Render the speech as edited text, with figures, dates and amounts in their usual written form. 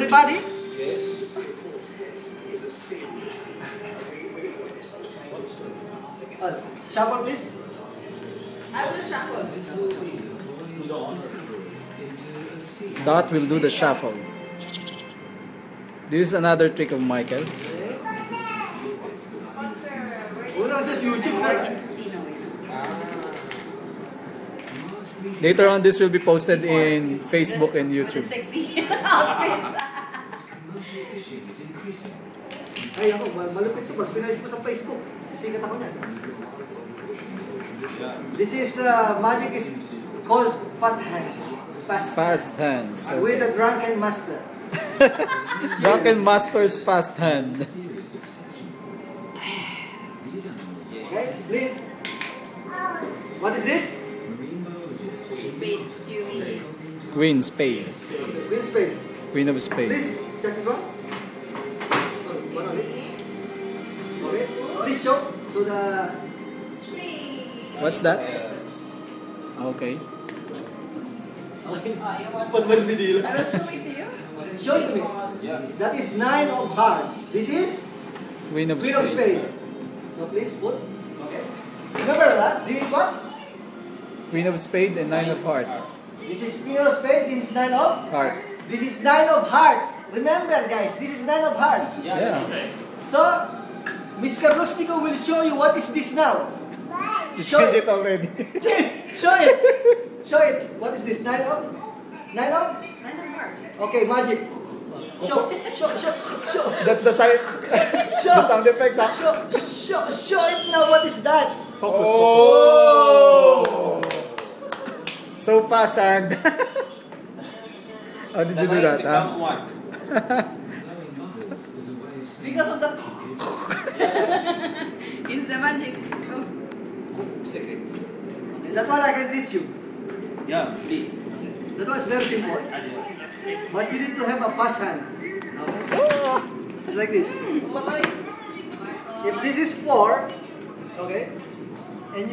everybody? Yes. Shuffle, please. I will shuffle. Dot will do the shuffle. This is another trick of Michael. YouTube, Work sir. in casino, you know. Later on, this will be posted in Facebook and With YouTube. the sexy outfits. Ay, ako, malupit ito. Pag pinayos mo sa Facebook, sisikat ako niyan. This is, magic is called fast hands. Fast hands. With the drunken master. Drunken Master's fast hand. Okay, please. What is this? Spade, Huey. Queen spade. Queen spade. Queen of spade. Please, check this one. One only. Okay, please show to the... What's that? Okay. I will show it to you. Show it to me. Yeah. That is 9 of hearts. This is Queen of Queen of spade. spade. So please put. Okay. Remember that? This is what? Queen of spade and 9 of heart. This is Queen of spade. This is 9 of? Heart. This is 9 of hearts. Remember, guys, this is 9 of hearts. Yeah. So, Mr. Rustico will show you what is this now. You Show changed it. it already. Show it. Show it. What is this? 9 of? 9 of? 9 of heart. Okay, magic. Show. That's the sign. The sound effects. Huh? Show it now. What is that? Focus. Oh! So fast hand. How did you do that? Huh? Become one. Because of the... It's the magic. Oh. Secret. That one I can teach you. Yeah, please. That one is very simple. But you need to have a fast hand. Okay? It's like this. If this is 4, okay?